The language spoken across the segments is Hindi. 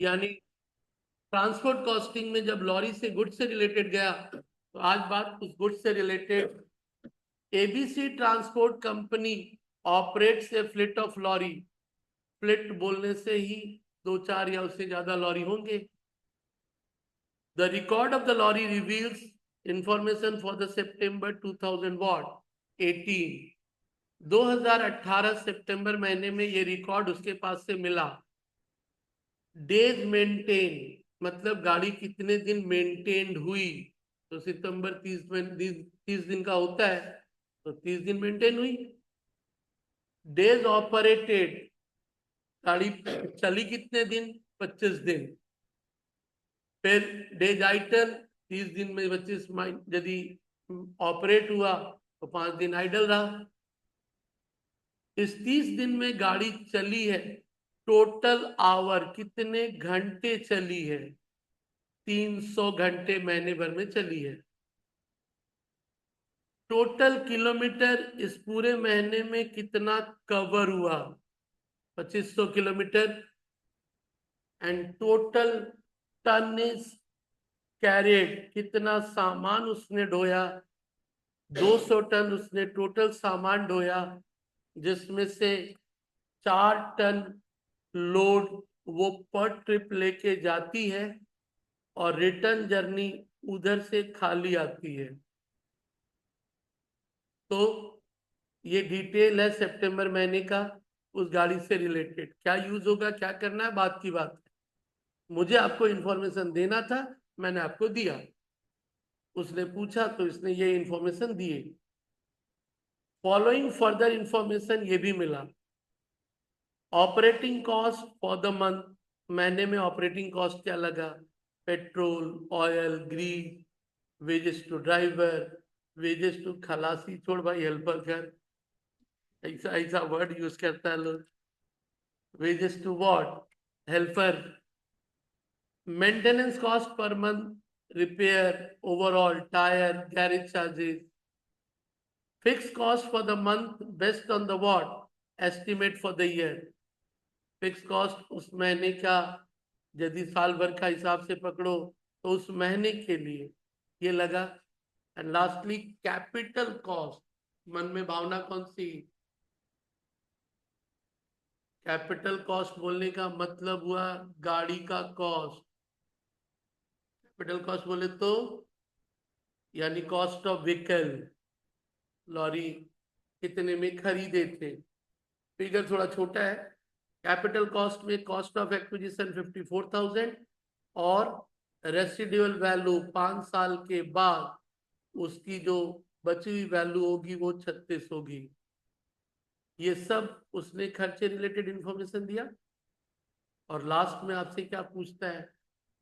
यानी ट्रांसपोर्ट कॉस्टिंग में जब लॉरी से गुड्स से रिलेटेड गया, तो आज बात उस गुड्स से related. ABC transport company operates a fleet of lorry. Fleet बोलने से ही दो चार या उससे ज्यादा लॉरी होंगे। The record of the lorry reveals information for the सितंबर 2000 वॉट 18 2018 सितंबर महीने में ये रिकॉर्ड उसके पास से मिला। डेज मेंटेन मतलब गाड़ी कितने दिन मेंटेन्ड हुई, तो सितंबर 30 दिन का होता है, तो 30 दिन मेंटेन हुई। डेज ऑपरेटेड, गाड़ी चली कितने दिन, 25 दिन। फिर डेज आइडल, 30 दिन में 25 यदि ऑपरेट हुआ तो 5 दिन आइडल रहा। इस 30 दिन में गाड़ी चली है, टोटल आवर कितने घंटे चली है, 300 घंटे महीने भर में चली है। टोटल किलोमीटर इस पूरे महीने में कितना कवर हुआ, 2500 kilometre. And total tonne carried, कितना सामान उसने ढोया, 200 टन उसने टोटल सामान ढोया, जिसमें से 4 टन लोड वो पर ट्रिप लेके जाती है और रिटर्न जर्नी उधर से खाली आती है। तो ये डिटेल है सितंबर महीने का उस गाड़ी से रिलेटेड। क्या यूज होगा, क्या करना है, बात की बात है। मुझे आपको इंफॉर्मेशन देना था, मैंने आपको दिया। उसने पूछा तो इसने ये इंफॉर्मेशन दिए। फॉलोइंग फर्दर इंफॉर्मेशन ये भी मिला। Operating cost for the month, महीने में ऑपरेटिंग कॉस्ट क्या लगा, petrol, oil, grease, wages to driver, wages to खलासी, छोड़ भाई हेल्पर कर, ऐसा ऐसा वर्ड यूज करता है लोग। Wages to what, helper. Maintenance cost per month, repair, overall, tyre, garage charges. Fix cost for the month based on the what, estimate for the year. Fix cost उस महीने का, यदि साल भर का हिसाब से पकड़ो तो उस महीने के लिए ये लगा। एंड लास्टली कैपिटल कॉस्ट, मन में भावना कौन सी, कैपिटल कॉस्ट बोलने का मतलब हुआ गाड़ी का कॉस्ट। कैपिटल कॉस्ट बोले तो यानी कॉस्ट ऑफ व्हीकल, लॉरी कितने में खरीदे थे। फिगर थोड़ा छोटा है। कैपिटल कॉस्ट में कॉस्ट ऑफ एक्विजिशन 54,000 और रेसिडुअल वैल्यू 5 साल के बाद उसकी जो बची हुई वैल्यू होगी वो 36 होगी। ये सब उसने खर्चे रिलेटेड इंफॉर्मेशन दिया। और लास्ट में आपसे क्या पूछता है,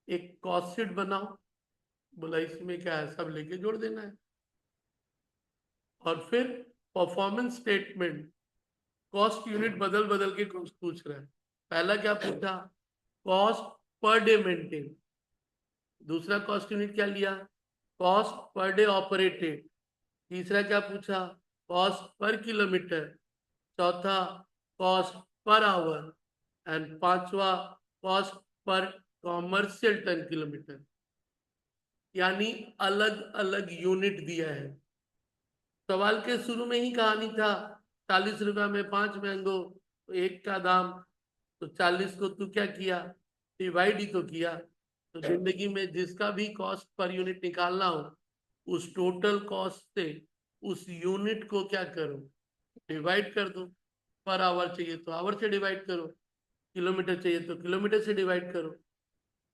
एक कॉस्ट शीट बनाओ। बोला इसमें क्या है, सब लेके जोड़ देना है। और फिर परफॉर्मेंस स्टेटमेंट, कॉस्ट यूनिट बदल बदल के पूछ रहा है। पहला क्या पूछा, कॉस्ट पर डे मेंटेन। दूसरा कॉस्ट यूनिट क्या लिया, कॉस्ट पर डे ऑपरेटेड। तीसरा क्या पूछा, कॉस्ट पर किलोमीटर। चौथा कॉस्ट पर आवर। एंड पांचवा cost per commercial tonne kilometre. यानी अलग अलग यूनिट दिया है। सवाल के शुरू में ही कहानी था 40 रुपया में 5 मैंगो, तो एक का दाम, तो 40 को तू क्या किया, डिवाइड ही तो किया। तो जिंदगी में जिसका भी कॉस्ट पर यूनिट निकालना हो, उस टोटल कॉस्ट से उस यूनिट को क्या करो, डिवाइड कर दो। पर आवर चाहिए तो आवर से डिवाइड करो, किलोमीटर चाहिए तो किलोमीटर से डिवाइड करो।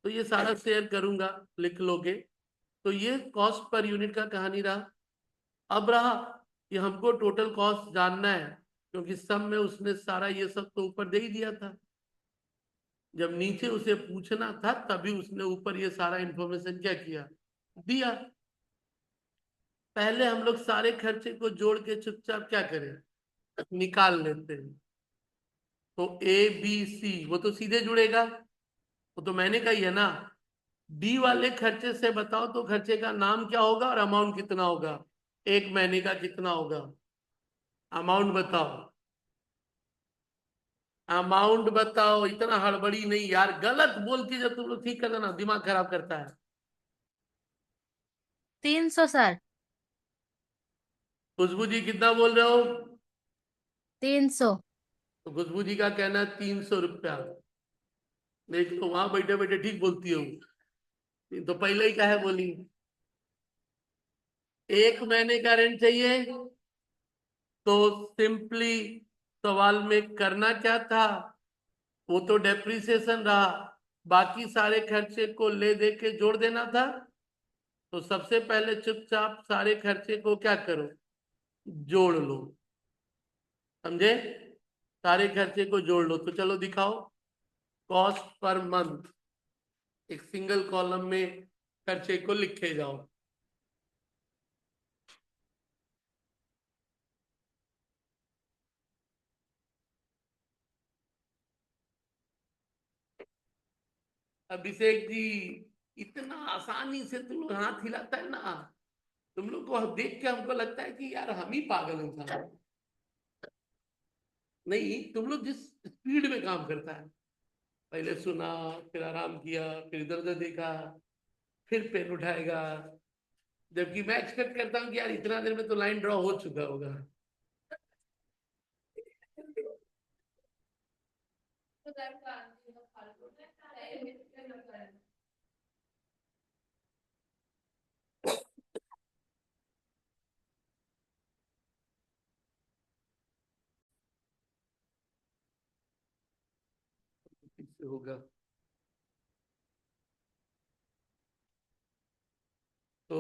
तो ये सारा शेयर करूंगा, लिख लोगे। तो ये कॉस्ट पर यूनिट का कहानी रहा। अब रहा कि हमको टोटल कॉस्ट जानना है, क्योंकि सब में उसने सारा ये सब तो ऊपर दे ही दिया था। जब नीचे उसे पूछना था तभी उसने ऊपर ये सारा इंफॉर्मेशन क्या किया, दिया। पहले हम लोग सारे खर्चे को जोड़ के चुपचाप क्या करें, निकाल लेते हैं। तो ए बी सी वो तो सीधे जुड़ेगा, वो तो मैंने कही है ना। डी वाले खर्चे से बताओ तो खर्चे का नाम क्या होगा और अमाउंट कितना होगा, एक महीने का कितना होगा, अमाउंट बताओ। अमाउंट बताओ, इतना हड़बड़ी नहीं यार, गलत बोल के जब तुम लोग ठीक कर देना दिमाग खराब करता है। 300 सर। खुशबू जी कितना बोल रहे हो? 300। तो खुशबू जी का कहना है 300 रुपया। देख लो वहां बैठे बैठे ठीक बोलती हो, तो पहले ही काहे बोली। 1 महीने का रेंट चाहिए, तो सिंपली सवाल में करना क्या था, वो तो डेप्रिसिएशन रहा, बाकी सारे खर्चे को ले दे के जोड़ देना था। तो सबसे पहले चुपचाप सारे खर्चे को क्या करो, जोड़ लो। समझे? सारे खर्चे को जोड़ लो। तो चलो दिखाओ, कॉस्ट पर मंथ, एक सिंगल कॉलम में खर्चे को लिखे जाओ। अभिषेक जी, इतना आसानी से तुम लोग हाथ हिलाता है ना, तुम लोग को देख के हमको लगता है कि यार हम ही पागल इंसान। नहीं, तुम लोग जिस स्पीड में काम करता है, पहले सुना, फिर आराम किया, फिर इधर उधर देखा, फिर पेन उठाएगा, जबकि मैं एक्सपेक्ट करता हूँ कि यार इतना देर में तो लाइन ड्रॉ हो चुका होगा। इससे होगा तो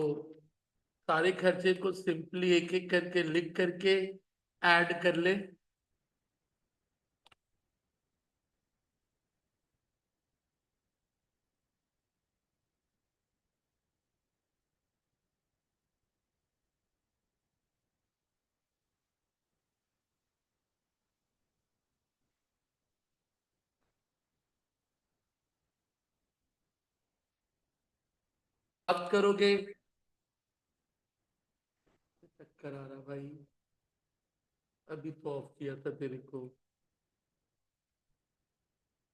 सारे खर्चे को सिंपली एक एक करके लिख करके ऐड कर ले। अब करोगे, चक्कर आ रहा भाई, अभी तो ऑफ किया था तेरे को,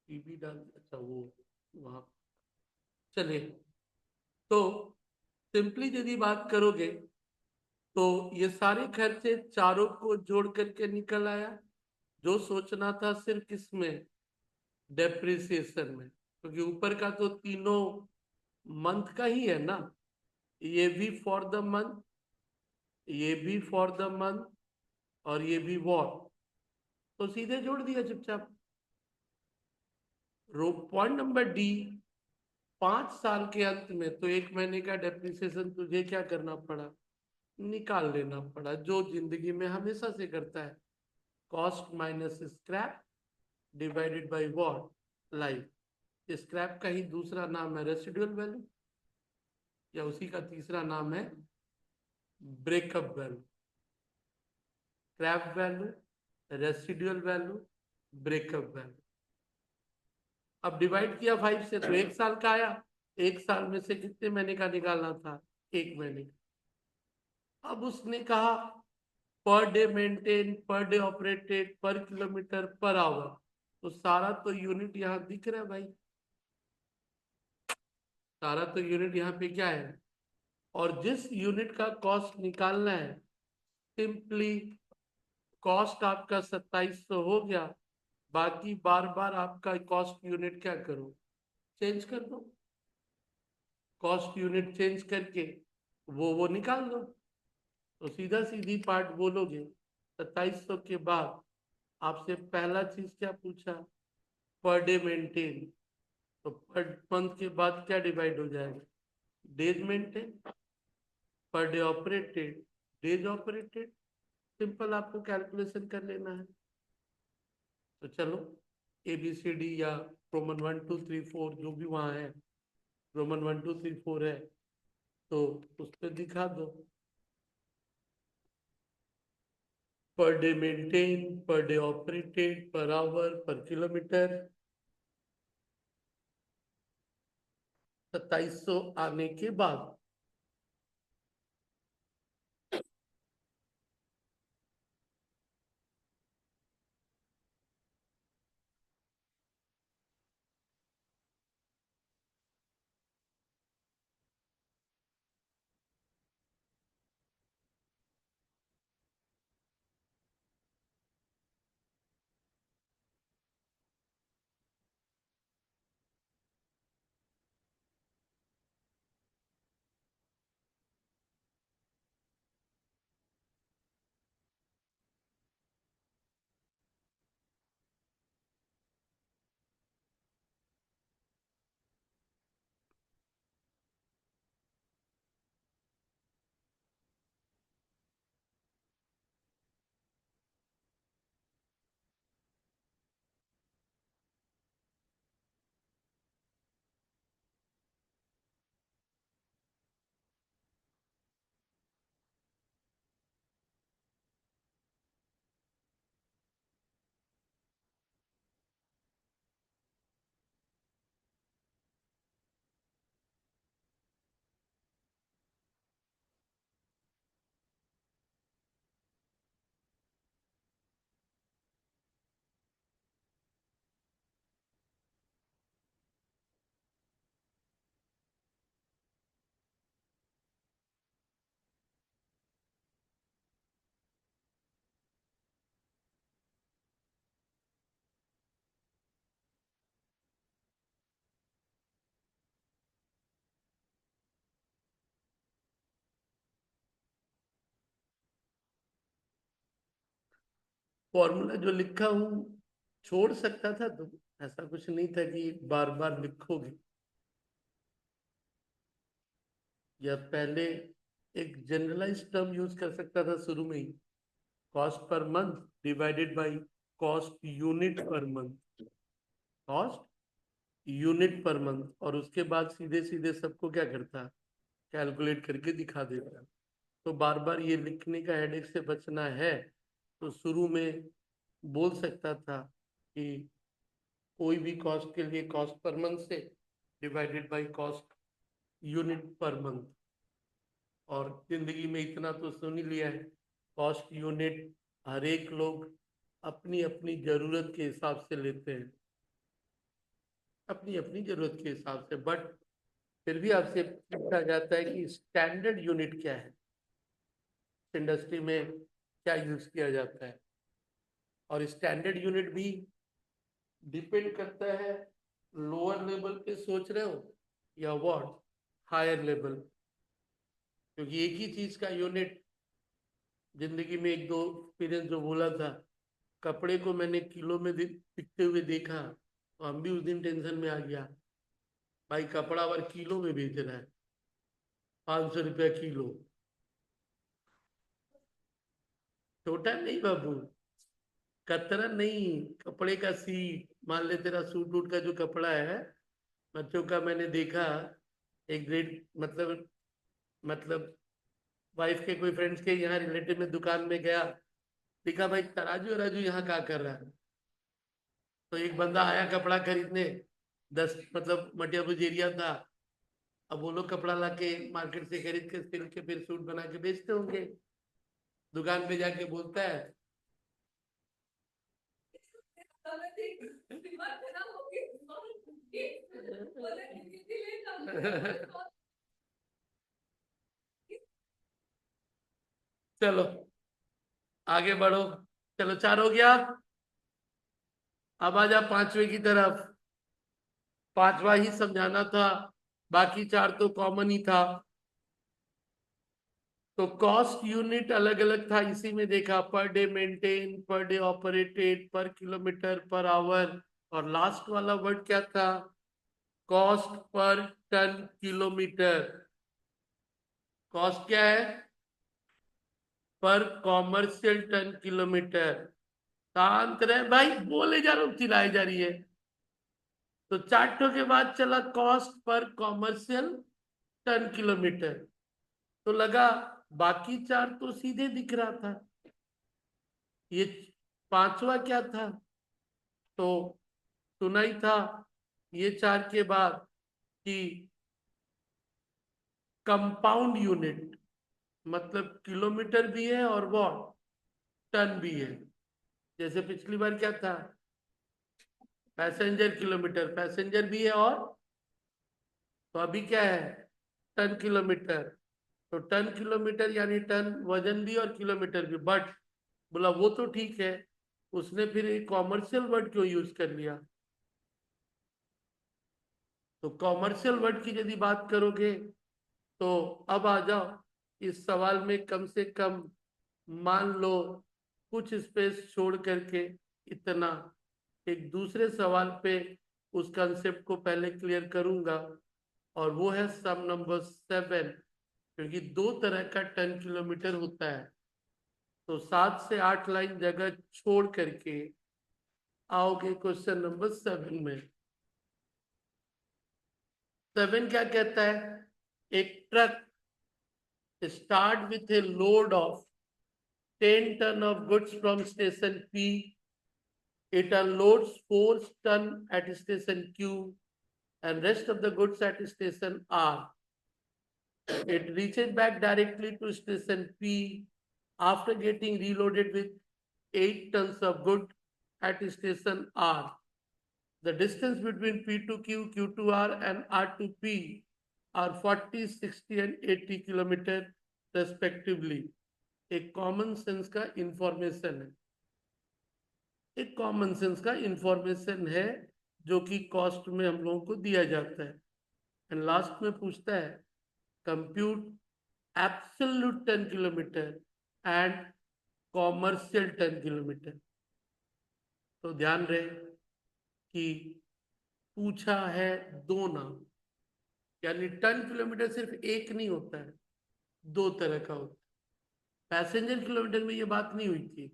टीवी डाल, अच्छा वो वहां चले। तो सिंपली यदि बात करोगे, तो ये सारे खर्चे चारों को जोड़ करके निकल आया। जो सोचना था सिर्फ किसमें, डेप्रिसिएशन में, क्योंकि ऊपर का तो तीनों मंथ का ही है ना, ये भी फॉर द मंथ, ये भी फॉर द मंथ, और ये भी वॉट, तो सीधे जोड़ दिया चुपचाप। रो पॉइंट नंबर डी, 5 साल के अंत में तो 1 महीने का डेप्रिसिएशन तुझे क्या करना पड़ा, निकाल लेना पड़ा, जो जिंदगी में हमेशा से करता है, cost minus scrap divided by what, life. Scrap का ही दूसरा नाम है रेसिडुअल वैल्यू, या उसी का तीसरा नाम है breakup value. Scrap value, residual value, breakup value. अब डिवाइड किया 5 से तो 1 साल का आया, 1 साल में से कितने महीने का निकालना था, 1 महीने का। अब उसने कहा per day maintain, per day operated, पर किलोमीटर, पर आवर, तो सारा तो यूनिट यहाँ दिख रहा है भाई, सारा तो यूनिट यहाँ पे क्या है। और जिस यूनिट का कॉस्ट निकालना है, सिंपली कॉस्ट आपका 2700 हो गया, बाकी बार बार आपका कॉस्ट यूनिट क्या करो, चेंज कर दो, कॉस्ट यूनिट चेंज करके वो निकाल दो। तो सीधा सीधी पार्ट बोलोगे, 2700 के बाद आपसे पहला चीज क्या पूछा, पर डे मेंटेन, तो पर मंथ के बाद क्या डिवाइड हो जाएगा, days maintain, per day operated, days operated. Simple आपको कैलकुलेशन कर लेना है। तो चलो, ABCD या रोमन 1 2 3 4 जो भी वहां है, रोमन 1 2 3 4 है, तो उस पर दिखा दो, per day maintain, per day operated, per hour, पर किलोमीटर। 2700 आने के बाद फॉर्मूला जो लिखा हूं छोड़ सकता था, तो ऐसा कुछ नहीं था कि बार बार लिखोगे। या पहले एक जनरलाइज टर्म यूज कर सकता था शुरू में ही, cost per month divided by cost unit per month, cost unit per month, और उसके बाद सीधे सीधे सबको क्या करता, कैलकुलेट करके दिखा देता। तो बार बार ये लिखने का हेडेक से बचना है, तो शुरू में बोल सकता था कि कोई भी कॉस्ट के लिए कॉस्ट पर मंथ से divided by cost unit per month. और जिंदगी में इतना तो सुन ही लिया है, कॉस्ट यूनिट हर एक लोग अपनी अपनी जरूरत के हिसाब से लेते हैं, अपनी अपनी जरूरत के हिसाब से। बट फिर भी आपसे पूछा जाता है कि स्टैंडर्ड यूनिट क्या है, इंडस्ट्री में क्या यूज किया जाता है। और स्टैंडर्ड यूनिट भी डिपेंड करता है लोअर लेवल पे सोच रहे हो या व्हाट हायर लेवल, क्योंकि एक ही चीज का यूनिट, जिंदगी में एक दो एक्सपीरियंस जो बोला था, कपड़े को मैंने किलो में बिकते हुए देखा, तो हम भी उस दिन टेंशन में आ गया, भाई कपड़ा और किलो में बेच रहा है, 500 रुपया किलो। छोटा नहीं बाबू, कतरा नहीं, कपड़े का सीट, मान ले तेरा सूट वूट का जो कपड़ा है बच्चों का, मैंने देखा एक ग्रेड, मतलब वाइफ के कोई फ्रेंड्स के यहाँ रिलेटिव में दुकान में गया, देखा भाई तराजू वराजू यहाँ क्या कर रहा है। तो एक बंदा आया कपड़ा खरीदने, 10 मतलब मटियाबुज एरिया था। अब वो लोग कपड़ा लाके मार्केट से खरीद के सिल के फिर सूट बना के बेचते होंगे। दुकान पे जाके बोलता है चलो आगे बढ़ो, चलो 4 हो गया। अब आ जा पांचवे की तरफ, पांचवा ही समझाना था, बाकी 4 तो कॉमन ही था। तो कॉस्ट यूनिट अलग अलग था, इसी में देखा, per day maintain, per day operated, पर किलोमीटर, पर आवर, और लास्ट वाला वर्ड क्या था, cost per tonne kilometre. Cost क्या है, पर कॉमर्शियल टन किलोमीटर। शांत रहे भाई, बोले जा रहा हूं, चिल्लाए जा रही है। तो चार्टों के बाद चला cost per commercial tonne kilometre, तो लगा बाकी 4 तो सीधे दिख रहा था, ये पांचवा क्या था, तो सुना ही था ये 4 के बाद कि कंपाउंड यूनिट, मतलब किलोमीटर भी है और वो टन भी है। जैसे पिछली बार क्या था, पैसेंजर किलोमीटर, पैसेंजर भी है, और तो अभी क्या है, टन किलोमीटर। तो टन किलोमीटर यानी टन वजन भी और किलोमीटर भी। बट बोला वो तो ठीक है, उसने फिर एक कॉमर्शियल वर्ड क्यों यूज कर लिया। तो कॉमर्शियल वर्ड की यदि बात करोगे, तो अब आ जाओ इस सवाल में, कम से कम मान लो कुछ स्पेस छोड़ करके इतना, एक दूसरे सवाल पे उस कंसेप्ट को पहले क्लियर करूंगा, और वो है सम नंबर 7। क्योंकि 2 तरह का टन किलोमीटर होता है, तो 7 से 8 लाइन जगह छोड़ करके आओगे क्वेश्चन नंबर 7 में। 7 क्या कहता है, एक truck start with a load of 10 ton of goods from station P. It unloads 4 ton at station Q and rest of the goods at station R. It reaches back directly to station P after getting reloaded with 8 tons of goods at station R. The distance between P to Q, Q to R and R to P are 40, 60 and 80 kilometer respectively. एक कॉमन सेंस का इंफॉर्मेशन है, एक कॉमन सेंस का इंफॉर्मेशन है जो कि कॉस्ट में हम लोगों को दिया जाता है। एंड लास्ट में पूछता है compute absolute tonne kilometre and commercial tonne kilometre. तो ध्यान रहे कि पूछा है दो नाम, यानी टन किलोमीटर सिर्फ एक नहीं होता है, दो तरह का होता है। पैसेंजर किलोमीटर में ये बात नहीं हुई थी,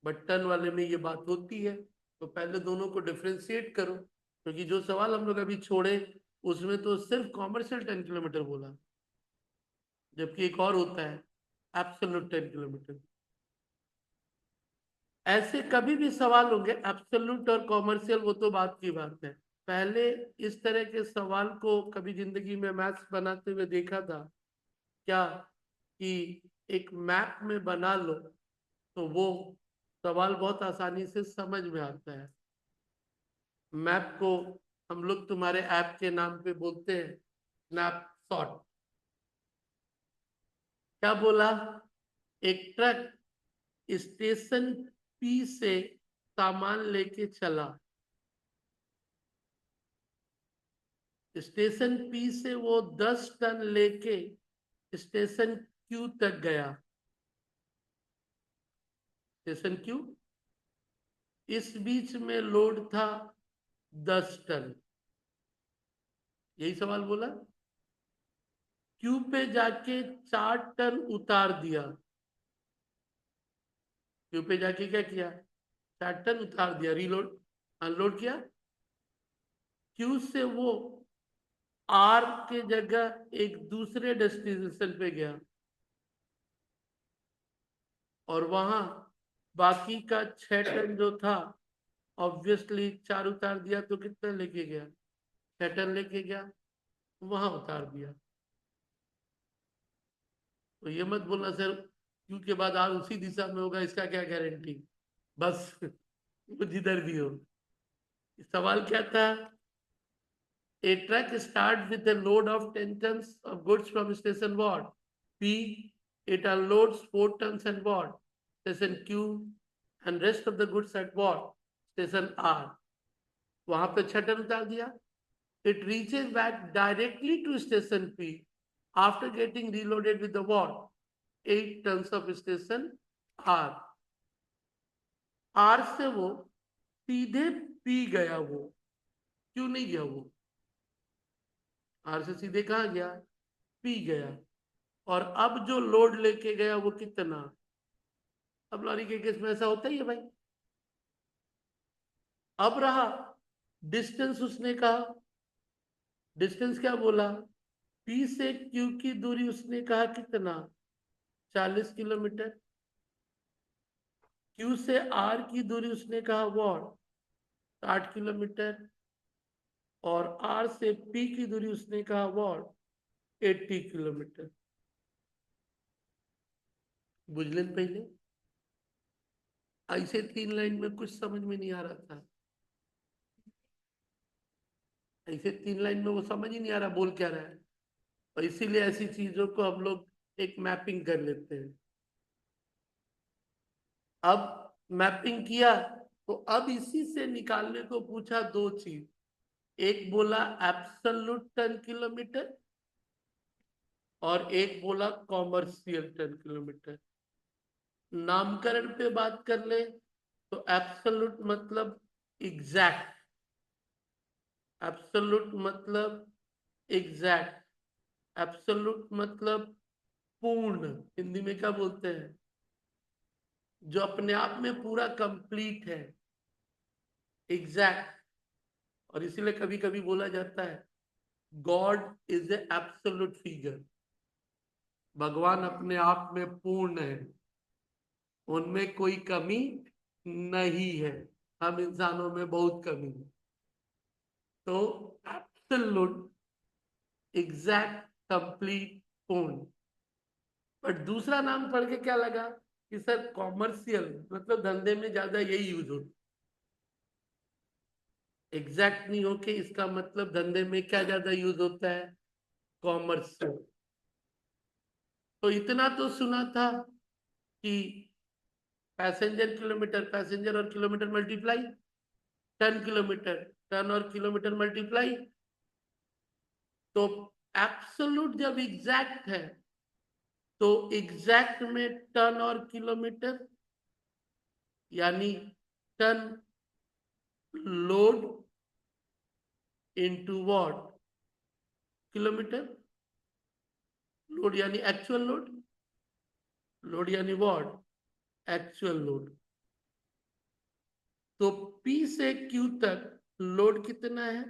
बट टन वाले में ये बात होती है। तो पहले दोनों को डिफ्रेंशिएट करो, क्योंकि जो सवाल हम लोग अभी छोड़े उसमें तो सिर्फ कॉमर्शियल 10 किलोमीटर बोला, जबकि एक और होता है एब्सोल्यूट 10 किलोमीटर। ऐसे कभी भी सवाल होंगे एब्सोल्यूट और कॉमर्शियल, वो तो बात की बात है। पहले इस तरह के सवाल को कभी जिंदगी में मैथ्स बनाते हुए देखा था क्या, कि एक मैप में बना लो तो वो सवाल बहुत आसानी से समझ में आता है। मैप को हम लोग तुम्हारे ऐप के नाम पे बोलते हैं स्नैपशॉट। क्या बोला, एक ट्रक स्टेशन पी से सामान लेके चला, स्टेशन पी से वो 10 टन लेके स्टेशन क्यू तक गया। स्टेशन क्यू, इस बीच में लोड था 10 टन, यही सवाल बोला। क्यू पे जाके 4 टन उतार दिया, क्यू पे जाके क्या किया, 4 टन उतार दिया, रीलोड अनलोड किया। क्यू से वो आर के जगह एक दूसरे डेस्टिनेशन पे गया, और वहां बाकी का 6 टन जो था, ऑब्वियसली 4 उतार दिया तो कितना लेके गया, 6 टन लेके गया, वहां उतार दिया। तो ये मत बोलना सर क्यू के बाद आर उसी दिशा में होगा, इसका क्या गारंटी, बस वो जिधर भी हो। सवाल क्या था, a truck starts with a load of 10 tons of goods from station what P, it unloads 4 tons and what station Q, and rest of the goods at what station R। वहां पे 6 टन उतार दिया। It reaches back directly to station P after getting reloaded with the what 8 tons of station R। R से वो सीधे P गया, वो क्यों नहीं गया, वो आर से सीधे कहा गया, पी गया। और अब जो लोड लेके गया वो कितना, अब लॉरी के केस में ऐसा होता ही है भाई। अब रहा डिस्टेंस, उसने कहा डिस्टेंस क्या बोला, पी से क्यू की दूरी उसने कहा कितना, 40 किलोमीटर। क्यू से आर की दूरी उसने कहा वॉट 60 किलोमीटर, और आर से पी की दूरी उसने कहा वॉट 80 किलोमीटर। बुझ लें पहले, ऐसे 3 लाइन में कुछ समझ में नहीं आ रहा था, ऐसे 3 लाइन में वो समझ ही नहीं आ रहा बोल क्या रहा है, और इसीलिए ऐसी चीजों को हम लोग एक मैपिंग कर लेते हैं। अब मैपिंग किया तो अब इसी से निकालने को पूछा दो चीज, एक बोला एब्सोल्यूट टन किलोमीटर और एक बोला कॉमर्शियल टन किलोमीटर। नामकरण पे बात कर ले तो एब्सोल्यूट मतलब एग्जैक्ट, एब्सोल्यूट मतलब एग्जैक्ट, एब्सोल्यूट मतलब पूर्ण, हिंदी में क्या बोलते हैं, जो अपने आप में पूरा कंप्लीट है, एग्जैक्ट। और इसीलिए कभी कभी बोला जाता है God is a absolute figure, भगवान अपने आप में पूर्ण है, उनमें कोई कमी नहीं है, हम इंसानों में बहुत कमी है। तो एब्सोल्यूट, एग्जैक्ट, कंप्लीट, पूर्ण। बट दूसरा नाम पढ़ के क्या लगा कि सर कॉमर्शियल मतलब धंधे में ज्यादा यही यूज होता, एग्जैक्ट नहीं होके इसका मतलब धंधे में क्या ज्यादा यूज होता है, कॉमर्शियल। तो इतना तो सुना था कि पैसेंजर किलोमीटर, पैसेंजर और kilometre multiply, tonne kilometre, tonne और किलोमीटर मल्टीप्लाई। तो एब्सोल्यूट जब एग्जैक्ट है तो एग्जैक्ट में टन और किलोमीटर, यानी tonne load into what, kilometre. Load यानी एक्चुअल लोड, लोड यानी व्हाट, एक्चुअल लोड। तो P से Q तक लोड कितना है?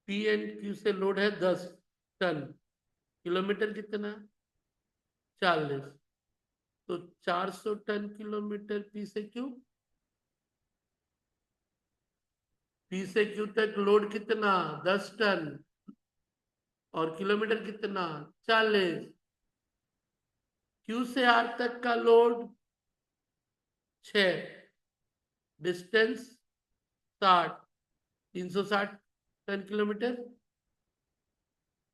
P एंड Q से लोड है 10 टन, किलोमीटर कितना? 40। तो 400 टन किलोमीटर P से Q। P से Q तक लोड कितना? 10 टन। और किलोमीटर कितना? 40। Q से R तक का लोड 6, डिस्टेंस 60, 360 टन किलोमीटर।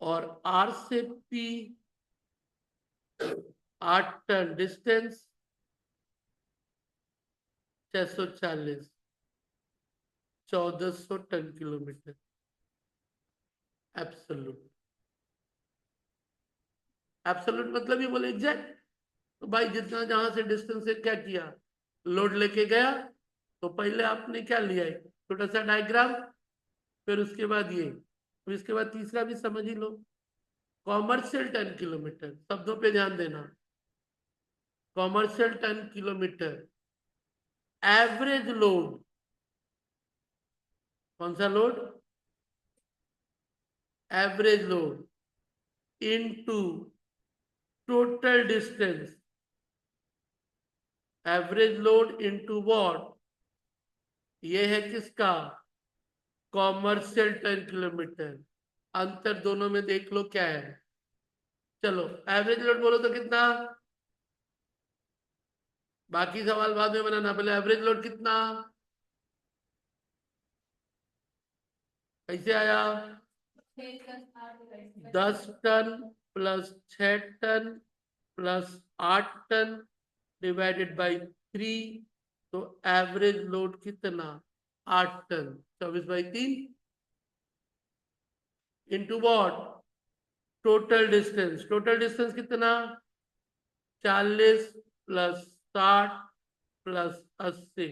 और R से P 8 tonne, distance 640, 1400 tonne kilometre. Absolute, absolute मतलब ये बोले एग्जैक्ट। तो भाई जितना जहां से डिस्टेंस से क्या किया, लोड लेके गया, तो पहले आपने क्या लिया है, छोटा सा डायग्राम, फिर उसके बाद ये, फिर इसके बाद तीसरा भी समझ ही लो, कॉमर्शियल टन किलोमीटर। शब्दों पे ध्यान देना। Commercial tonne kilometre, average load, कौन सा लोड? Average load into total distance. Average load into what, ये है किसका? Commercial tonne kilometre. अंतर दोनों में देख लो क्या है। चलो एवरेज लोड बोलो तो कितना, बाकी सवाल बाद में बनाना, पहले एवरेज लोड कितना, कैसे आया? 10 tonne plus 6 tonne plus 8 tonne divided by 3। तो एवरेज लोड कितना? 8 tonne. 24/3 into what, total distance. Total distance कितना? 40 प्लस 60 प्लस 80,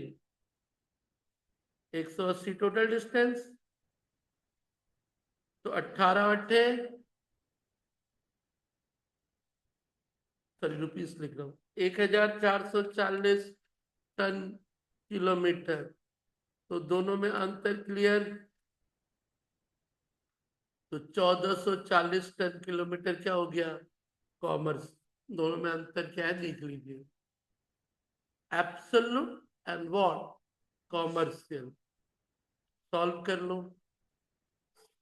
180 टोटल डिस्टेंस। तो 18 अट्ठे, सॉरी रुपीस लिख रहा हूँ, 1440 टन किलोमीटर। तो दोनों में अंतर क्लियर। तो 1440 टन किलोमीटर क्या हो गया? कॉमर्स। दोनों में अंतर क्या है देख लीजिए, absolute and what, commercial. Solve कर लो।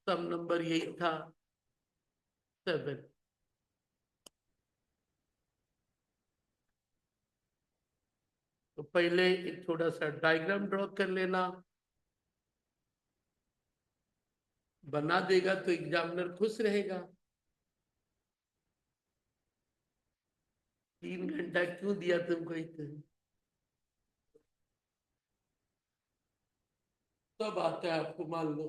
सम नंबर यही था 7। तो पहले एक थोड़ा सा डायग्राम ड्रॉ कर लेना, बना देगा तो एग्जामिनर खुश रहेगा। 3 घंटा क्यों दिया तुमको इतने? सब आता है आपको, मान लो।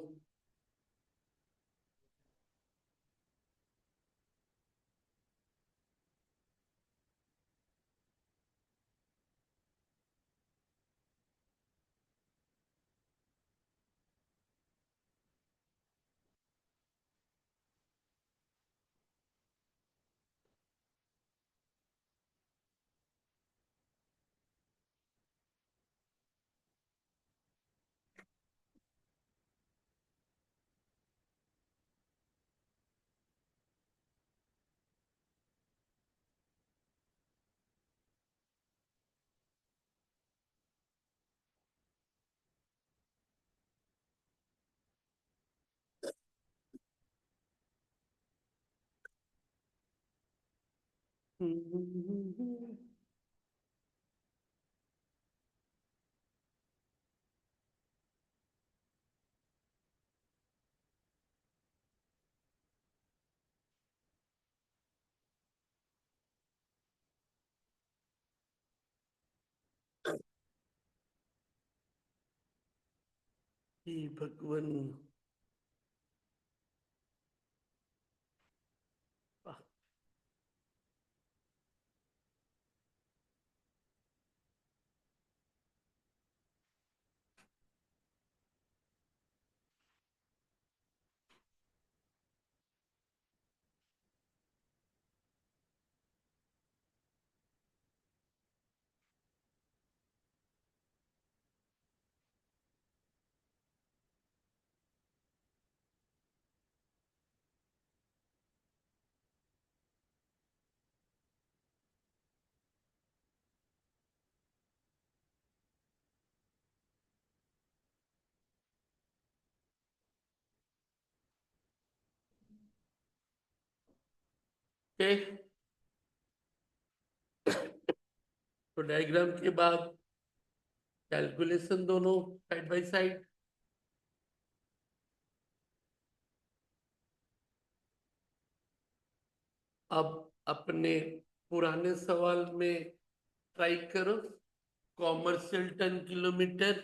हे भगवान। ओके, तो डायग्राम के बाद कैलकुलेशन दोनों साइड बाय साइड। अब अपने पुराने सवाल में ट्राई करो, कॉमर्शियल टन किलोमीटर।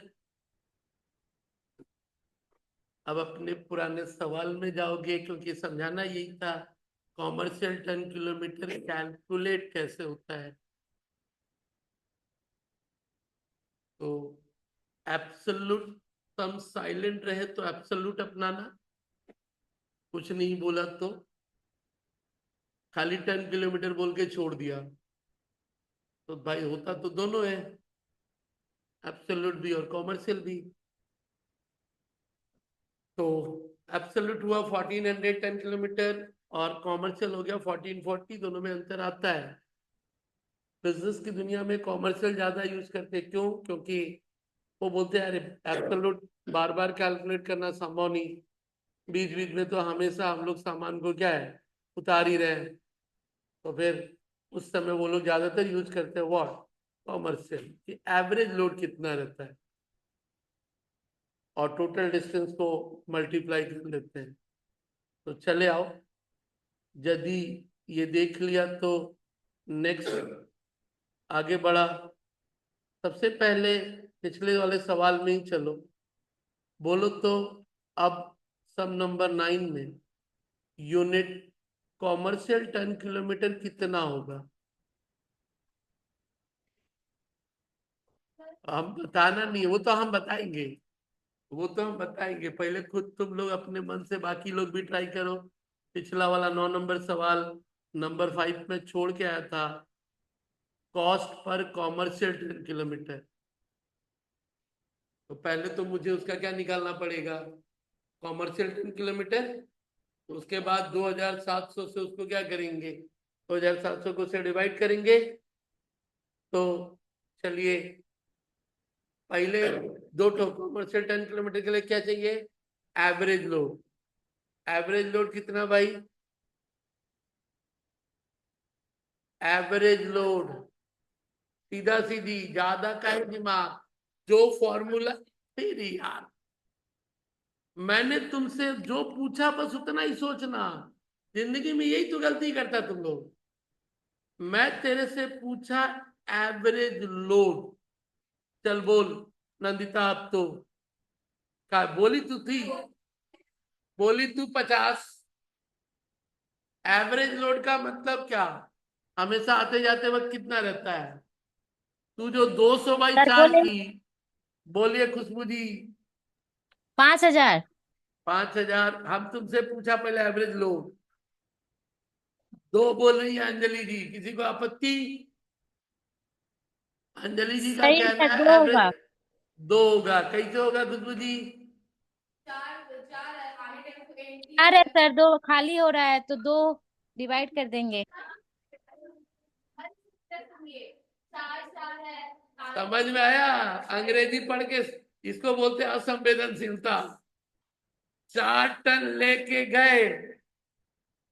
अब अपने पुराने सवाल में जाओगे, क्योंकि समझाना यही था कॉमर्शियल टन किलोमीटर कैलकुलेट कैसे होता है। तो एब्सोल्यूट सम साइलेंट रहे तो एब्सोल्यूट अपनाना, कुछ नहीं बोला तो खाली टन किलोमीटर बोल के छोड़ दिया तो भाई होता तो दोनों है, एब्सोल्यूट भी और कॉमर्शियल भी। तो एब्सोल्यूट हुआ 1400 टन किलोमीटर और कॉमर्शियल हो गया 1440, दोनों में अंतर आता है। बिजनेस की दुनिया में कॉमर्शियल ज्यादा यूज करते हैं, क्यों? क्योंकि वो बोलते हैं अरे एब्सोल्यूट बार बार कैलकुलेट करना संभव नहीं, बीच बीच में तो हमेशा हम लोग सामान को क्या है उतार ही रहे हैं। तो फिर उस समय वो लोग ज्यादातर यूज करते हैं व्हाट, कॉमर्शियल, कि एवरेज लोड कितना रहता है और टोटल डिस्टेंस को मल्टीप्लाई कर लेते हैं। तो चले आओ, यदि ये देख लिया तो नेक्स्ट आगे बढ़ा। सबसे पहले पिछले वाले सवाल में ही चलो, बोलो तो अब सब नंबर 9 में यूनिट कॉमर्शियल टन किलोमीटर कितना होगा? हम बताना नहीं, वो तो हम बताएंगे, वो तो हम बताएंगे। पहले खुद तुम लोग अपने मन से, बाकी लोग भी ट्राई करो। पिछला वाला 9 नंबर सवाल नंबर 5 में छोड़ के आया था, cost per commercial tonne kilometre. तो पहले तो मुझे उसका क्या निकालना पड़ेगा, कॉमर्शियल टन किलोमीटर। तो उसके बाद 2700 से उसको क्या करेंगे, 2700 को से डिवाइड करेंगे। तो चलिए, पहले दो टो कॉमर्शियल टन किलोमीटर के लिए क्या चाहिए, एवरेज लोड। एवरेज लोड कितना भाई, एवरेज लोड, सीधा सीधी, ज्यादा का है दिमाग, जो फॉर्मूला। फिर यार मैंने तुमसे जो पूछा बस उतना ही सोचना, जिंदगी में यही तो गलती करता तुम लोग। मैं तेरे से पूछा एवरेज लोड, चल बोल नंदिता, अब तो क्या बोली तू थी, बोली तू 50। एवरेज लोड का मतलब क्या, हमेशा आते जाते वक्त कितना रहता है? तू जो 200 बाई सर 4 बोले की, बोलिए खुशबू जी। 5,000। 5000। हम तुमसे पूछा पहले एवरेज लोड, दो बोल रही है अंजलि जी, किसी को आपत्ति? अंजलि जी का सही है कहना सर, है 2 एवरेज होगा। 2 होगा। कैसे होगा खुशबू जी? अरे सर, 2 खाली हो रहा है तो 2 डिवाइड कर देंगे। समझ में आया? अंग्रेजी पढ़ के इसको बोलते हैं असंवेदनशीलता। 4 टन लेके गए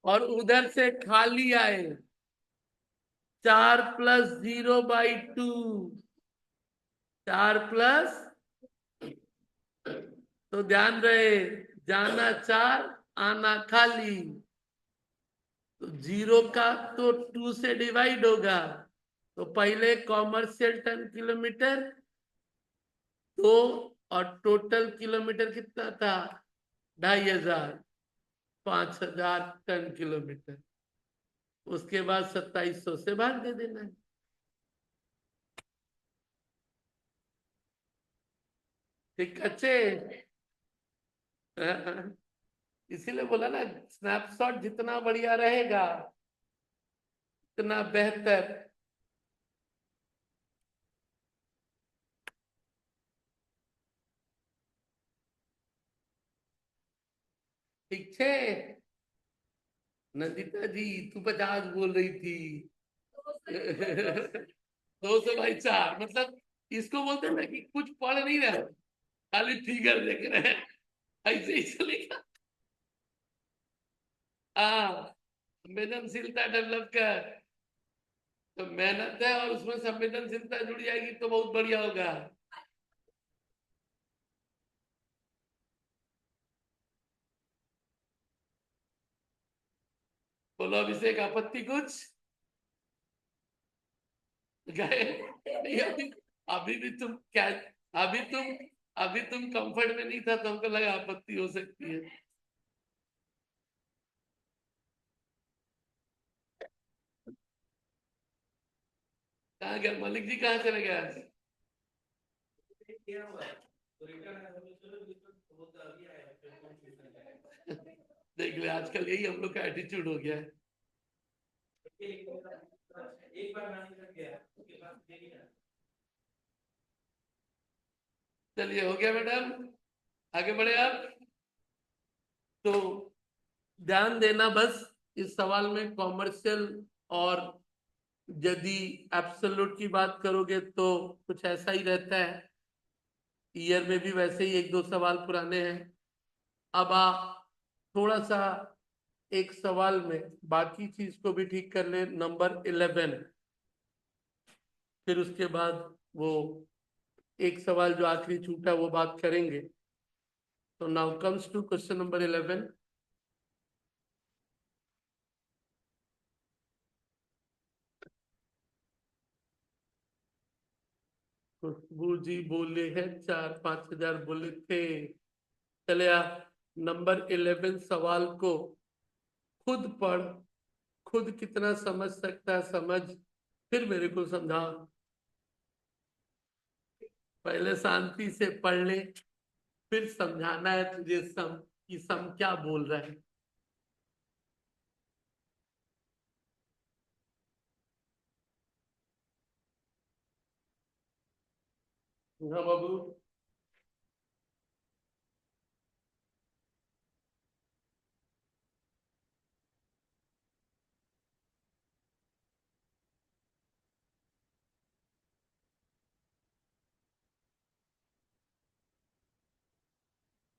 और उधर से खाली आए, 4+0/2, 4+, तो ध्यान रहे, जाना 4, आना खाली, तो 0 का तो 2 से डिवाइड होगा। तो पहले कॉमर्शियल टन किलोमीटर 2 और टोटल किलोमीटर कितना था, 2500, 5000 टन किलोमीटर। उसके बाद 2700 से भाग दे देना है। ठीक, अच्छे। इसीलिए बोला ना, स्नैपशॉट जितना बढ़िया रहेगा उतना बेहतर। ठीक है नंदिता जी, तू 50 बोल रही थी। 200/4 मतलब इसको बोलते हैं ना कि कुछ पढ़ नहीं रहे, खाली फिगर देख रहे हैं, ऐसे ही चलेगा। हाँ, संवेदनशीलता डेवलप कर। तो मेहनत है और उसमें संवेदनशीलता जुड़ जाएगी तो बहुत बढ़िया होगा। बोलो अभिषेक, आपत्ति कुछ? गए नहीं अभी? अभी भी तुम क्या, अभी तुम अभी तुम कंफर्ट में नहीं था तो हमको लगा आपत्ति हो सकती है। कहाँ गया मलिक जी, कहाँ चले गए आज? देख ले आजकल यही हम लोग का एटीट्यूड हो गया है। चलिए हो गया मैडम, आगे बढ़े आप। तो ध्यान देना बस, इस सवाल में कॉमर्शियल और यदि एब्सोल्यूट की बात करोगे तो कुछ ऐसा ही रहता है। ईयर में भी वैसे ही एक दो सवाल पुराने हैं। अब आप थोड़ा सा एक सवाल में बाकी चीज को भी ठीक कर ले, नंबर 11। फिर उसके बाद वो एक सवाल जो आखिरी छूटा वो बात करेंगे। तो now comes to question number 11। Khushboo ji बोले हैं 4-5 हजार बोले थे। चले आप नंबर 11 सवाल को खुद पढ़, खुद कितना समझ सकता है समझ, फिर मेरे को समझा। पहले शांति से पढ़ ले, फिर समझाना है तुझे सम कि सम क्या बोल रहा है। हाँ बाबू।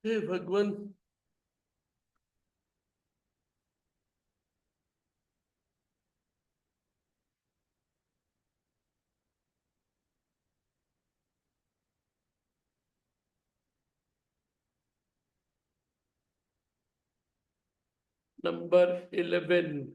हे भगवान। नंबर 11।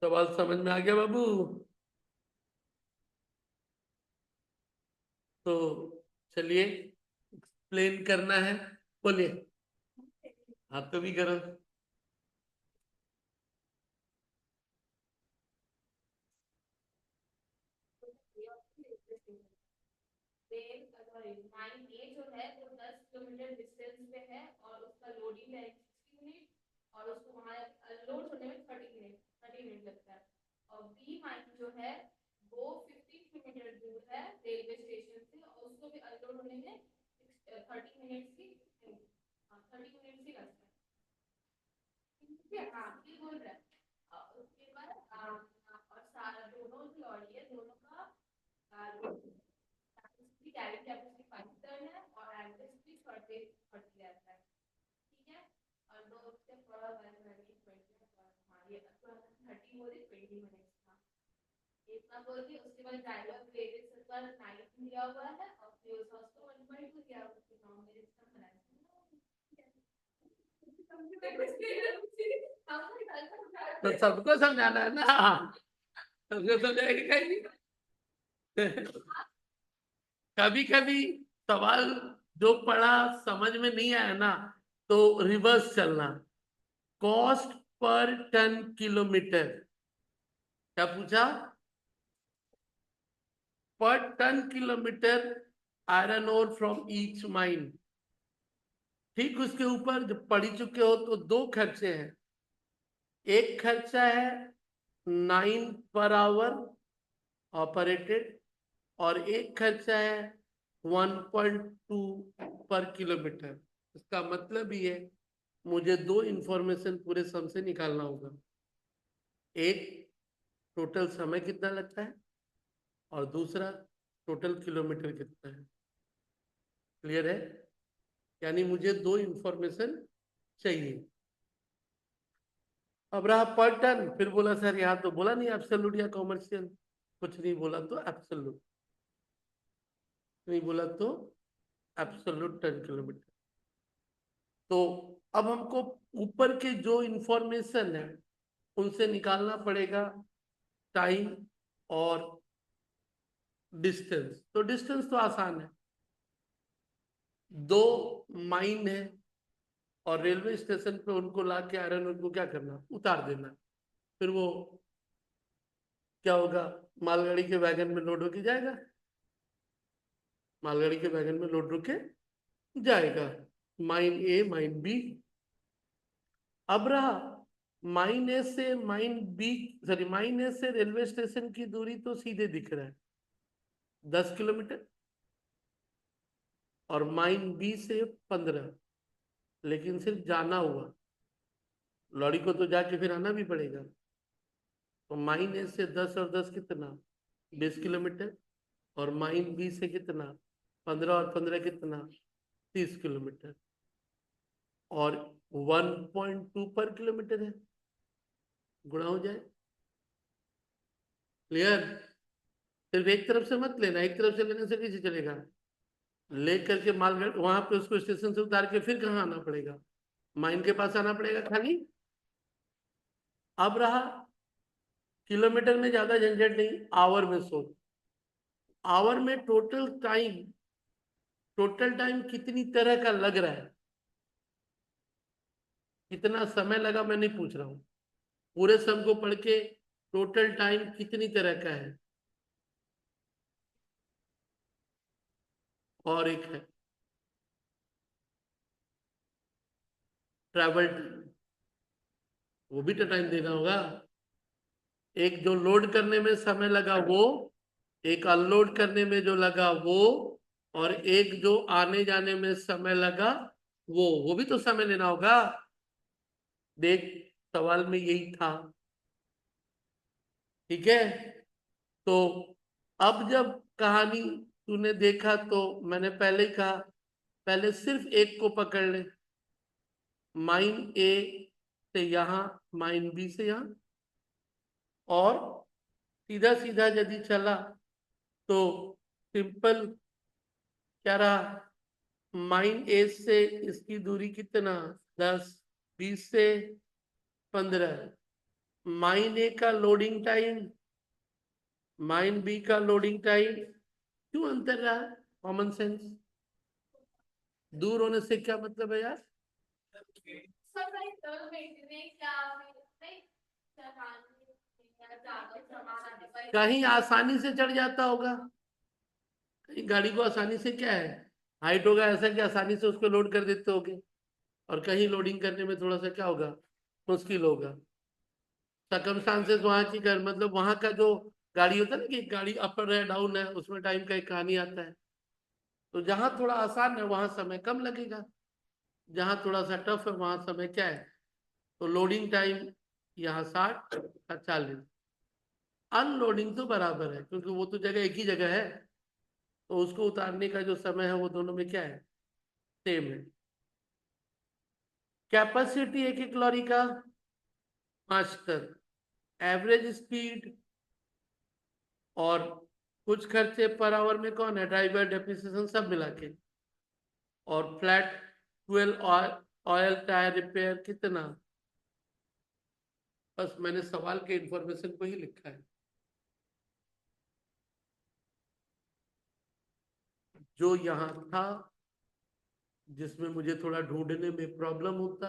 सवाल समझ में आ गया बाबू? तो चलिए एक्सप्लेन करना है, बोलिए। आप तो भी करो। माइन ए जो है वो 10 किलोमीटर डिस्टेंस पे है और उसका लोडिंग है 60 मिनट और उसको वहां लोड होने में 30 मिनट लगता है। और बी माइन जो है वो 15 किलोमीटर दूर है रेलवे स्टेशन से और उसको भी अनलोड होने में 30 मिनट्स की 30 मिनट्स ही लगता है। ठीक है, हाँ ये बोल रहा है। उसके बाद और सारा दोनों जो लॉरी है दोनों का कैरिंग कैपेसिटी 5 टन है और एवरेज भी 30 रहता है। ठीक है, और दो उससे थोड़ा 120 हाँ ये 30 बोले 20 मिनट्स था इतना बोल के उसके बाद ड्राइवर वेरिएशन पर 9 दिया हुआ है और फ्यूल कॉस्ट को 1.2 दिया हुआ है 9 मिनट्स का बनाया तो सबको समझाना है ना, सबको समझाएगा कहीं कभी कभी सवाल जो पढ़ा समझ में नहीं आया ना तो रिवर्स चलना। कॉस्ट पर टन किलोमीटर, क्या पूछा? पर tonne kilometre iron ore from each mine. ठीक उसके ऊपर जब पढ़ चुके हो तो दो खर्चे हैं। एक खर्चा है 9 पर आवर ऑपरेटेड और एक खर्चा है 1.2 पर किलोमीटर। इसका मतलब ये है मुझे दो इंफॉर्मेशन पूरे सम से निकालना होगा। एक टोटल समय कितना लगता है और दूसरा टोटल किलोमीटर कितना है। क्लियर है? यानी मुझे दो इंफॉर्मेशन चाहिए। अब रहा पर टन, फिर बोला सर यहाँ तो बोला नहीं एब्सोल्यूट या कॉमर्शियल, कुछ नहीं बोला तो एब्सोल्यूट, नहीं बोला तो एब्सोल्यूट टन किलोमीटर। तो अब हमको ऊपर के जो इंफॉर्मेशन है उनसे निकालना पड़ेगा टाइम और डिस्टेंस। तो डिस्टेंस तो आसान है, दो माइन है और रेलवे स्टेशन पे उनको ला के आयरन उनको क्या करना, उतार देना। फिर वो क्या होगा, मालगाड़ी के वैगन में लोड होके जाएगा, मालगाड़ी के वैगन में लोड होके जाएगा। माइन ए माइन बी। अब रहा माइन ए से माइन बी, सॉरी माइन ए से रेलवे स्टेशन की दूरी तो सीधे दिख रहा है 10 किलोमीटर और माइन बी से 15, लेकिन सिर्फ जाना हुआ, लॉरी को तो जाके फिर आना भी पड़ेगा। तो माइन ए से 10 और 10 कितना, 20 किलोमीटर और माइन बी से कितना, 15 और 15 कितना, 30 किलोमीटर और 1.2 पर किलोमीटर है, गुणा हो जाए। क्लियर? सिर्फ एक तरफ से मत लेना, एक तरफ से लेने से कैसे चलेगा, लेकर के मालगाड़ी वहां पे उसको स्टेशन से उतार के फिर कहाँ आना पड़ेगा, माइन के पास आना पड़ेगा खाली। अब रहा किलोमीटर में ज्यादा झंझट नहीं, आवर में सोच। आवर में टोटल टाइम कितनी तरह का लग रहा है, कितना समय लगा मैं नहीं पूछ रहा हूं, पूरे सम को पढ़ के टोटल टाइम कितनी तरह का है। और एक है ट्रैवल टाइम, वो भी तो टाइम देना होगा। एक जो लोड करने में समय लगा वो, एक अनलोड करने में जो लगा वो, और एक जो आने जाने में समय लगा वो भी तो समय लेना होगा। देख सवाल में यही था। ठीक है, तो अब जब कहानी तूने देखा तो मैंने पहले ही कहा, पहले सिर्फ एक को पकड़ ले, माइन ए से यहां, माइन बी से यहां, और सीधा सीधा यदि चला तो सिंपल क्या रहा, माइन ए से इसकी दूरी कितना, 10, 20 से 15। माइन ए का लोडिंग टाइम, माइन बी का लोडिंग टाइम, क्यों अंतर रहा? Common sense. दूर होने से क्या मतलब है यार, कहीं आसानी से चढ़ जाता होगा, गाड़ी को आसानी से क्या है, हाइट होगा ऐसा कि आसानी से उसको लोड कर देते होगे, और कहीं लोडिंग करने में थोड़ा सा क्या होगा, मुश्किल होगा। सर्कमस्टांसेस वहां की कर मतलब वहां का जो गाड़ी होता है ना कि गाड़ी अपर है डाउन है, उसमें टाइम का एक कहानी आता है। तो जहां थोड़ा आसान है वहां समय कम लगेगा, जहां थोड़ा सा टफ है वहां समय क्या है, तो लोडिंग टाइम यहाँ 60 और 40। अनलोडिंग तो बराबर है क्योंकि वो तो जगह एक ही जगह है, तो उसको उतारने का जो समय है वो दोनों में क्या है, सेम है। कैपेसिटी एक एक लॉरी का 5 टन, एवरेज स्पीड और कुछ खर्चे पर आवर में कौन है, ड्राइवर डेप्रिसिएशन सब मिला के, और flat fuel oil tyre repair कितना। बस मैंने सवाल के इंफॉर्मेशन को ही लिखा है, जो यहाँ था जिसमें मुझे थोड़ा ढूंढने में प्रॉब्लम होता,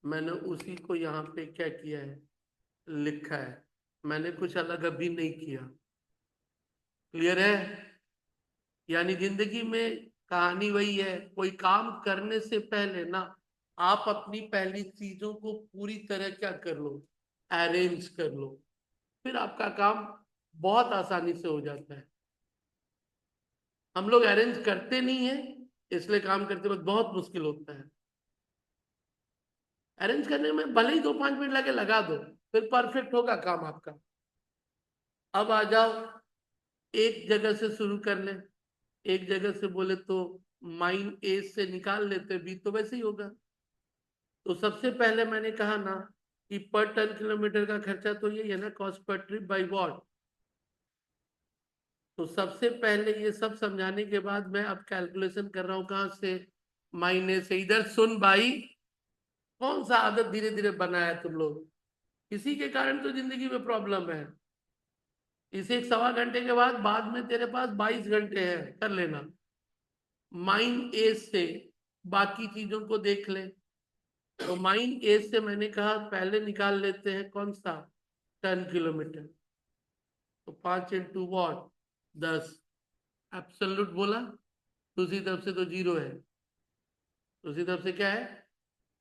मैंने उसी को यहाँ पे क्या किया है, लिखा है। मैंने कुछ अलग अभी नहीं किया। क्लियर है? यानी जिंदगी में कहानी वही है, कोई काम करने से पहले ना आप अपनी पहली चीजों को पूरी तरह क्या कर लो, अरेंज कर लो, फिर आपका काम बहुत आसानी से हो जाता है। हम लोग अरेंज करते नहीं है, इसलिए काम करते वक्त बहुत मुश्किल होता है। अरेंज करने में भले ही 2-5 मिनट लगे, लगा दो, फिर परफेक्ट होगा काम आपका। अब आ जाओ, एक जगह से शुरू कर ले, एक जगह से बोले तो माइन ए से निकाल लेते, बी तो वैसे ही होगा। तो सबसे पहले मैंने कहा ना कि पर टन किलोमीटर का खर्चा तो यही है ना, cost per trip by what. तो सबसे पहले ये सब समझाने के बाद मैं अब कैलकुलेशन कर रहा हूं कहां से, माइने से। इधर सुन भाई, कौन सा आदत धीरे धीरे बनाया तुम लोग, इसी के कारण तो जिंदगी में प्रॉब्लम है। इसे एक 1.25 घंटे के बाद में तेरे पास 22 घंटे हैं, कर लेना। माइन ए से बाकी चीजों को देख ले। तो माइन ए से मैंने कहा पहले निकाल लेते हैं कौन सा, टन किलोमीटर। तो 5 × वॉट, 10। एब्सोल्यूट बोला, दूसरी तरफ से तो 0 है, दूसरी तरफ से क्या है,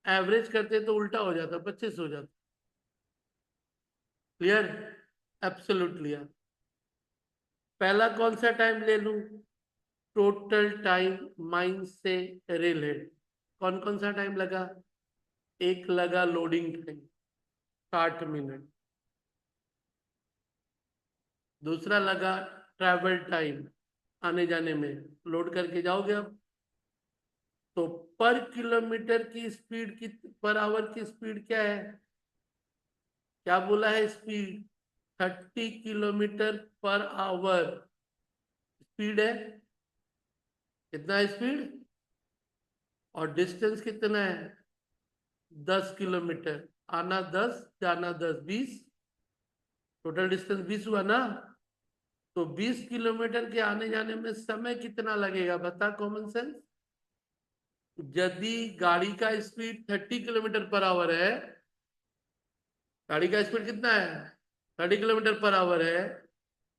एवरेज करते तो उल्टा हो जाता, 25 हो जाता। क्लियर? एब्सोल्यूट लिया। पहला कौन सा टाइम ले लूं, टोटल टाइम माइन से रेल हेड। कौन कौन सा टाइम लगा, एक लगा लोडिंग टाइम 60 मिनट, दूसरा लगा ट्रैवल टाइम आने जाने में, लोड करके जाओगे अब। तो पर किलोमीटर की स्पीड की, पर आवर की स्पीड क्या है, क्या बोला है speed, 30 kilometre per hour speed है। कितना है स्पीड, और डिस्टेंस कितना है, 10 किलोमीटर। आना 10, जाना 10, 20, टोटल डिस्टेंस 20 हुआ ना। तो 20 किलोमीटर के आने जाने में समय कितना लगेगा बता, कॉमन सेंस। यदि गाड़ी का स्पीड 30 किलोमीटर पर आवर है, गाड़ी का स्पीड कितना है, 30 किलोमीटर पर आवर है,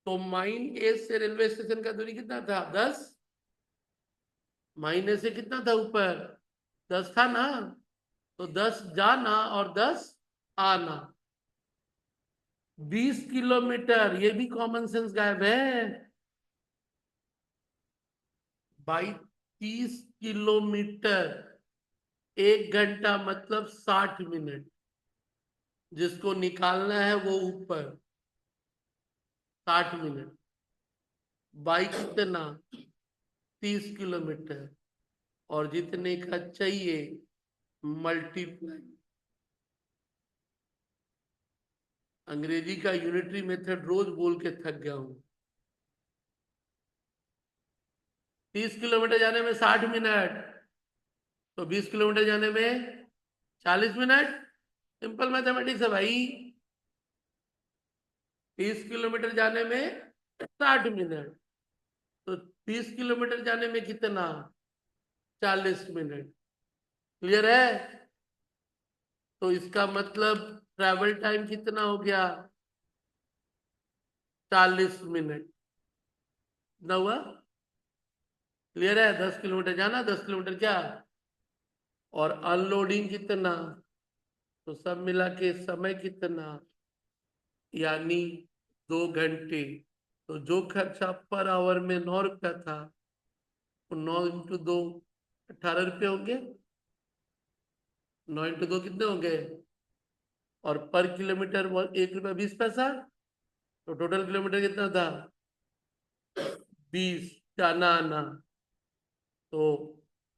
तो माइन ए से रेलवे स्टेशन का दूरी कितना था, 10। माइन ए से कितना था ऊपर, 10 था ना। तो 10 जाना और 10 आना, 20 किलोमीटर, ये भी कॉमन सेंस गायब है भाई। 30 किलोमीटर, 1 घंटा मतलब 60 मिनट, जिसको निकालना है वो ऊपर 60 मिनट बाई कितना, 30 किलोमीटर, और जितने का चाहिए मल्टीप्लाई। अंग्रेजी का यूनिटरी मेथड रोज बोल के थक गया हूं। 30 किलोमीटर जाने में 60 मिनट, तो 20 किलोमीटर जाने में 40 मिनट। सिंपल मैथमेटिक्स है भाई। 30 किलोमीटर जाने में 60 मिनट, तो 20 किलोमीटर जाने में कितना, 40 मिनट। क्लियर है? तो इसका मतलब ट्रैवल टाइम कितना हो गया, 40 मिनट। ना हुआ? क्लियर है? 10 किलोमीटर जाना, 10 किलोमीटर क्या, और अनलोडिंग कितना, तो सब मिला के समय कितना, यानी 2 घंटे। तो जो खर्चा पर आवर में 9 रुपया था, तो 9 × 2 18 रुपये होंगे। 9 × 2 कितने होंगे? और पर किलोमीटर 1 रुपया 20 पैसा, तो टोटल किलोमीटर कितना था? 20 जाना आना, तो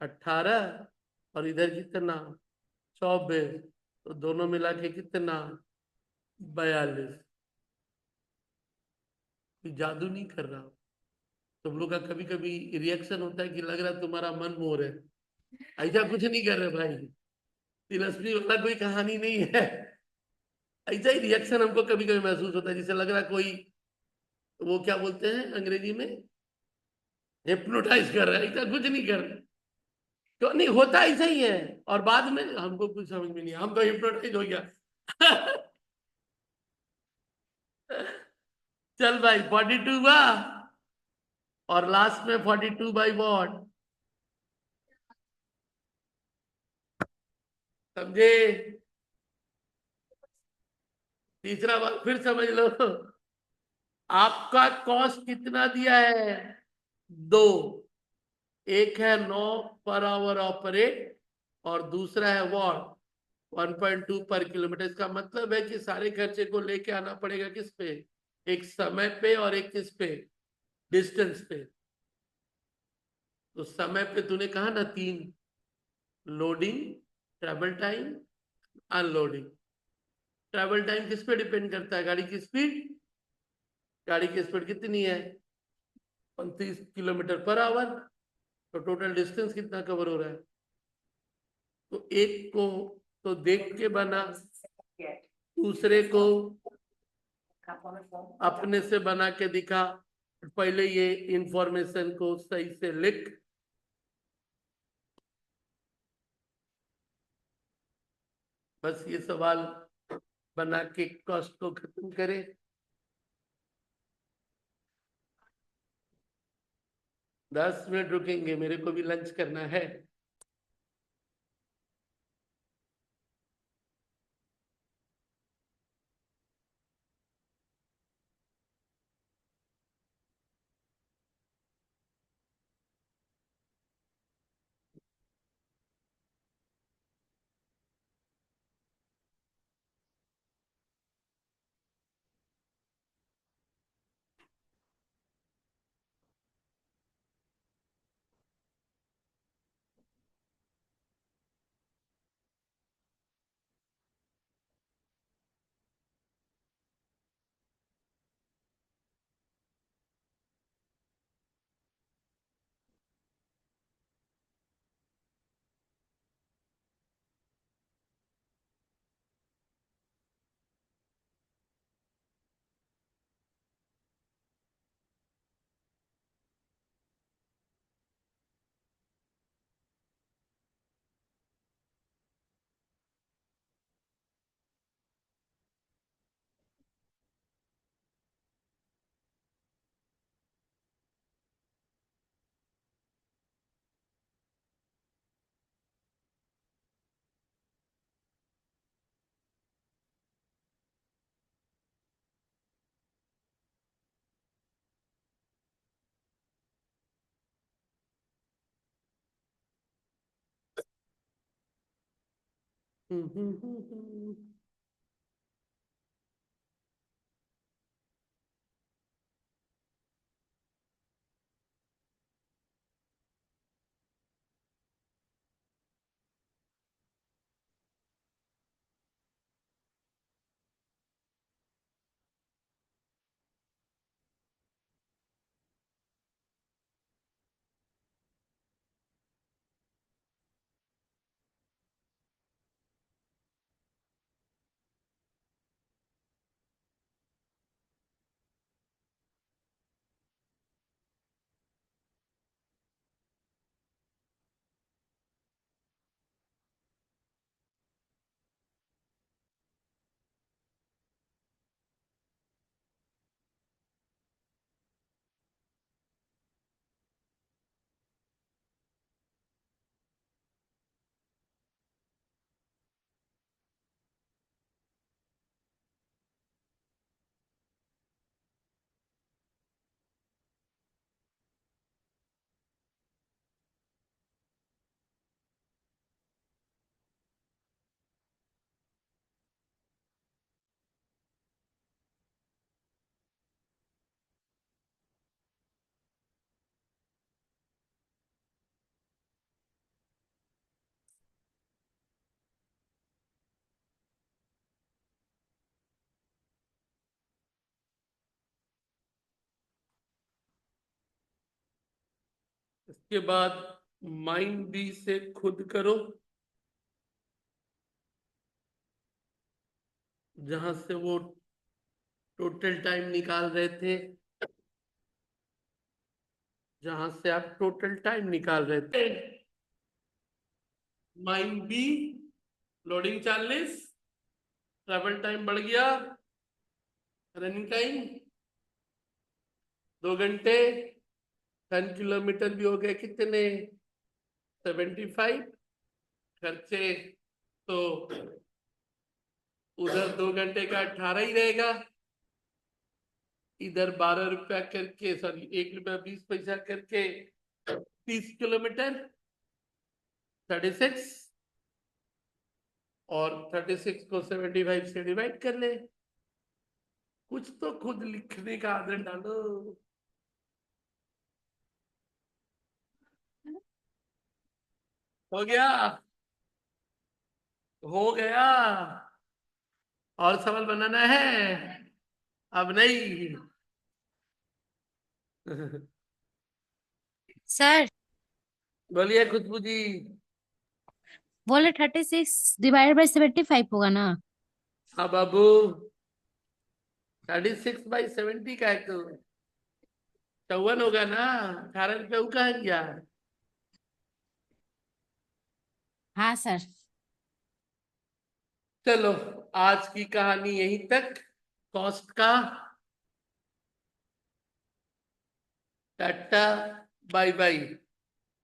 18, और इधर कितना? 24, तो दोनों मिला के कितना? 42। जादू नहीं कर रहा हूं। तुम लोग का कभी कभी रिएक्शन होता है कि लग रहा है तुम्हारा मन मोर है। ऐसा कुछ नहीं कर रहे भाई, तिलस्मी वाला कोई कहानी नहीं है। ऐसा ही रिएक्शन हमको कभी कभी महसूस होता है, जैसे लग रहा है कोई, वो क्या बोलते हैं अंग्रेजी में, हिप्नोटाइज कर रहा है। ऐसा कुछ नहीं कर रहा। क्यों नहीं होता? ऐसा ही है। और बाद में हमको कुछ समझ में नहीं, हम तो हिप्नोटाइज हो गया। चल भाई 42 बा, और लास्ट में 42/वॉट, समझे? तीसरा बात फिर समझ लो, आपका कॉस्ट कितना दिया है? 2। एक है 9 पर आवर ऑपरेट, और दूसरा है वॉट, 1.2 पर किलोमीटर। इसका मतलब है कि सारे खर्चे को लेके आना पड़ेगा किस पे? एक समय पे और एक किस पे? डिस्टेंस पे। तो समय पे तूने कहा ना 3, loading, travel time, unloading. Travel time किस पे डिपेंड करता है? गाड़ी की स्पीड। गाड़ी की स्पीड कितनी है? 35 किलोमीटर पर आवर। तो टोटल डिस्टेंस कितना कवर हो रहा है? तो एक को तो देख के बना, दूसरे को अपने से बना के दिखा। पहले ये इंफॉर्मेशन को सही से लिख। बस ये सवाल बना के कॉस्ट को खत्म करें। 10 मिनट रुकेंगे, मेरे को भी लंच करना है। इसके बाद माइंड बी से खुद करो, जहां से वो टोटल टाइम निकाल रहे थे, जहां से आप टोटल टाइम निकाल रहे थे। Mind be, loading 40, travel time बढ़ गया, रनिंग टाइम 2 घंटे, 10 किलोमीटर भी हो गए कितने, 75। खर्चे तो उधर 2 घंटे का 18 ही रहेगा, इधर 12 रुपया करके, सॉरी 1 रुपया 20 पैसा करके 30 किलोमीटर 36, और 36 को 75 से डिवाइड कर ले। कुछ तो खुद लिखने का आदत डालो। हो गया, हो गया। और सवाल बनाना है? अब नहीं। सर बोलिए खुशबू जी। बोले 36 ÷ 75 होगा ना? हाँ बाबू, 36/70 का है तो 54 होगा ना, 18 रुपया वो कहा गया। हाँ सर। चलो, आज की कहानी यहीं तक। कॉस्ट का टाटा, बाय बाय।